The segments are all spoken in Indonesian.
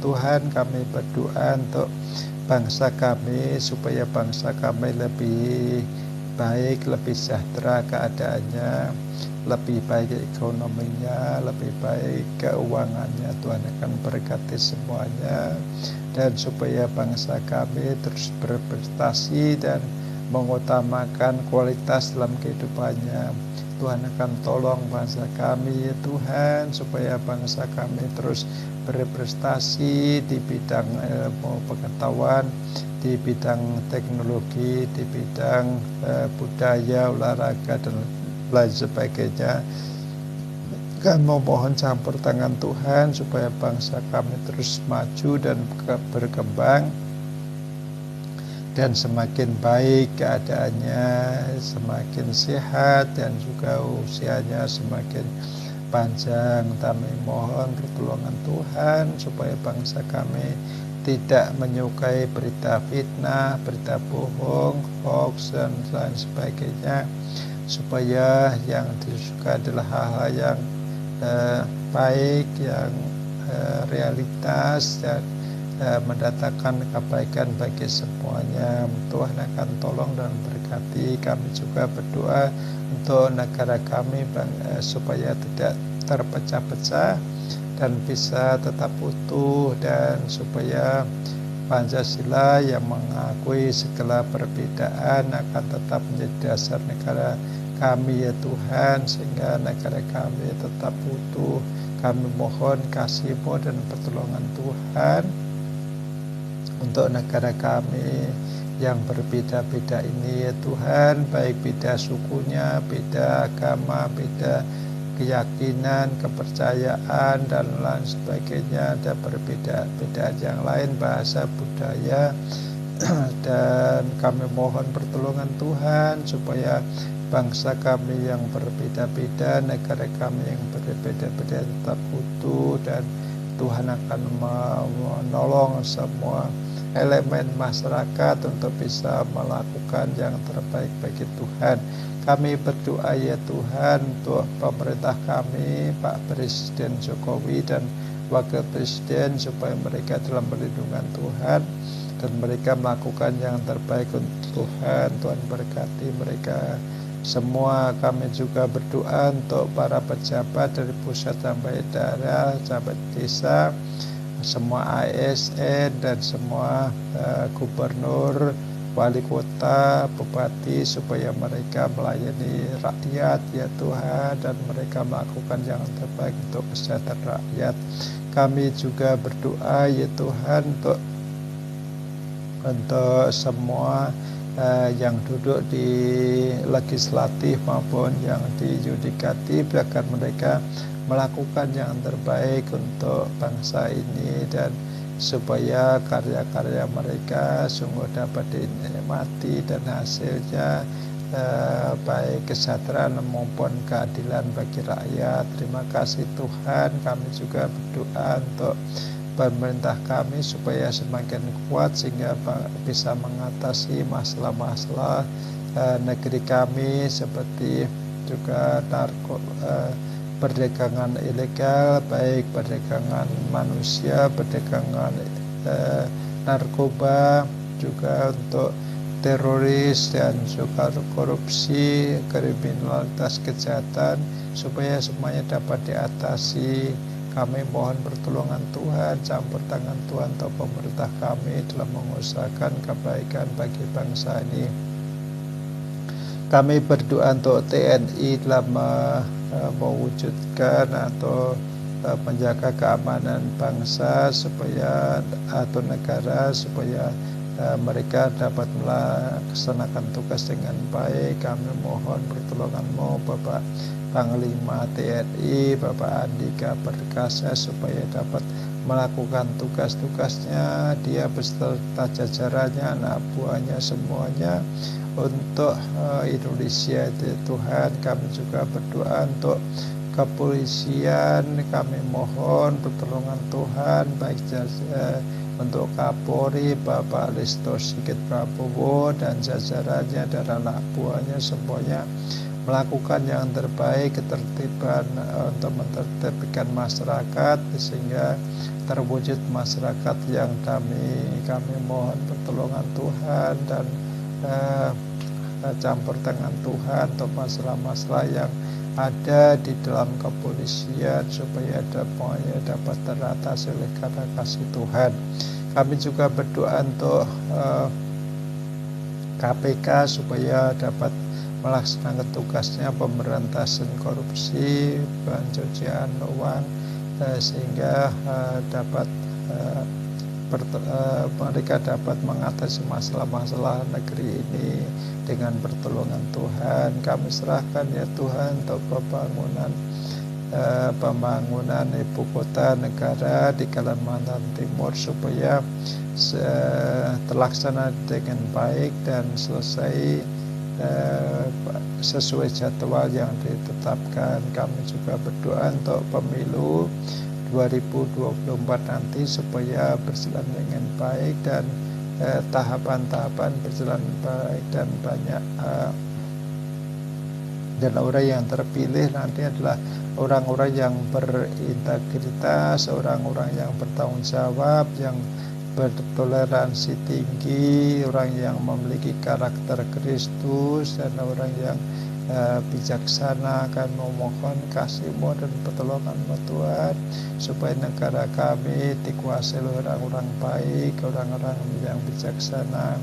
Tuhan, kami berdoa untuk bangsa kami, supaya bangsa kami lebih baik, lebih sejahtera keadaannya, lebih baik ekonominya, lebih baik keuangannya. Tuhan akan berkati semuanya, dan supaya bangsa kami terus berprestasi dan mengutamakan kualitas dalam kehidupannya. Tuhan akan tolong bangsa kami ya Tuhan, supaya bangsa kami terus berprestasi di bidang ilmu pengetahuan, di bidang teknologi, di bidang budaya, olahraga, dan lain sebagainya. Kami memohon campur tangan Tuhan supaya bangsa kami terus maju dan berkembang, dan semakin baik keadaannya, semakin sehat, dan juga usianya semakin panjang. Kami mohon pertolongan Tuhan supaya bangsa kami tidak menyukai berita fitnah, berita bohong, hoax, dan lain sebagainya, supaya yang disukai adalah hal-hal yang baik, yang realitas, dan mendatangkan kebaikan bagi semuanya. Tuhan akan tolong dan berkati. Kami juga berdoa untuk negara kami supaya tidak terpecah-pecah dan bisa tetap utuh, dan supaya Pancasila yang mengakui segala perbedaan akan tetap menjadi dasar negara kami ya Tuhan, sehingga negara kami tetap utuh. Kami mohon kasih-Mu dan pertolongan Tuhan untuk negara kami yang berbeda-beda ini ya Tuhan, baik beda sukunya, beda agama, beda keyakinan, kepercayaan, dan lain sebagainya. Ada perbedaan yang lain, bahasa, budaya, dan kami mohon pertolongan Tuhan supaya bangsa kami yang berbeda-beda, negara kami yang berbeda-beda tetap utuh, dan Tuhan akan menolong semua elemen masyarakat untuk bisa melakukan yang terbaik bagi Tuhan. Kami berdoa ya Tuhan untuk pemerintah kami, Pak Presiden Jokowi dan Wakil Presiden, supaya mereka dalam perlindungan Tuhan dan mereka melakukan yang terbaik untuk Tuhan. Tuhan berkati mereka semua. Kami juga berdoa untuk para pejabat dari pusat sampai daerah, sampai desa, semua ASN, dan semua gubernur, wali kota, bupati, supaya mereka melayani rakyat ya Tuhan, dan mereka melakukan yang terbaik untuk kesejahteraan rakyat. Kami juga berdoa ya Tuhan untuk semua yang duduk di legislatif maupun yang di yudikatif, agar mereka melakukan yang terbaik untuk bangsa ini, dan supaya karya-karya mereka sungguh dapat dinikmati dan hasilnya baik kesejahteraan maupun keadilan bagi rakyat. Terima kasih Tuhan. Kami juga berdoa untuk pemerintah kami supaya semakin kuat sehingga bisa mengatasi masalah-masalah negeri kami, seperti juga perdagangan ilegal, baik perdagangan manusia, perdagangan narkoba, juga untuk teroris, dan juga korupsi, kriminalitas, kejahatan, supaya semuanya dapat diatasi. Kami mohon pertolongan Tuhan, campur tangan Tuhan untuk pemerintah kami dalam mengusahakan kebaikan bagi bangsa ini. Kami berdoa untuk TNI dalam mewujudkan atau menjaga keamanan bangsa supaya atau negara, supaya mereka dapat melaksanakan tugas dengan baik. Kami mohon pertolongan-Mu, Bapak Panglima TNI, Bapak Andika Perkasa, supaya dapat melakukan tugas-tugasnya, dia beserta jajarannya, anak buahnya, semuanya untuk Indonesia itu Tuhan. Kami juga berdoa untuk kepolisian. Kami mohon pertolongan Tuhan, baik untuk Kapolri Bapak Listo Sigit Prabowo dan jajarannya dan anak buahnya semuanya, melakukan yang terbaik, ketertiban untuk menertibkan masyarakat sehingga terwujud masyarakat yang damai. Kami mohon pertolongan Tuhan dan campur tangan Tuhan untuk masalah-masalah yang ada di dalam kepolisian supaya semuanya dapat teratasi oleh karena kasih Tuhan. Kami juga berdoa untuk KPK supaya dapat melaksanakan tugasnya pemberantasan korupsi, pencucian uang, sehingga mereka dapat mengatasi masalah-masalah negeri ini dengan pertolongan Tuhan. Kami serahkan ya Tuhan untuk pembangunan ibu kota negara di Kalimantan Timur supaya terlaksana dengan baik dan selesai sesuai jadwal yang ditetapkan. Kami juga berdoa untuk pemilu 2024 nanti supaya berjalan dengan baik dan tahapan-tahapan berjalan baik dan banyak dan orang yang terpilih nanti adalah orang-orang yang berintegritas, orang-orang yang bertanggung jawab, yang bertoleransi tinggi, orang yang memiliki karakter Kristus, dan orang yang bijaksana. Akan memohon kasih-Mu dan pertolongan-Mu Tuhan supaya negara kami dikuasai oleh orang-orang baik, orang-orang yang bijaksana,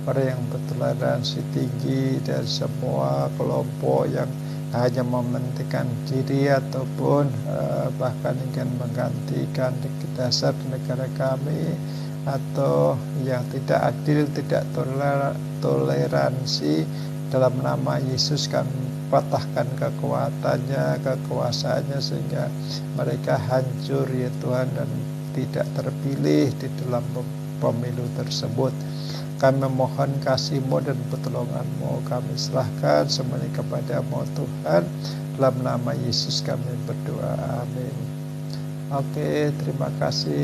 orang yang bertoleransi tinggi, dan semua kelompok yang hanya mementingkan diri ataupun bahkan ingin menggantikan dasar negara kami, atau yang tidak adil, tidak toleransi. Dalam nama Yesus kami patahkan kekuatannya, kekuasaannya, sehingga mereka hancur ya Tuhan dan tidak terpilih di dalam pemilu tersebut. Kami memohon kasih-Mu dan pertolongan-Mu. Kami serahkan semuanya kepada-Mu Tuhan. Dalam nama Yesus kami berdoa. Amin. Oke, terima kasih.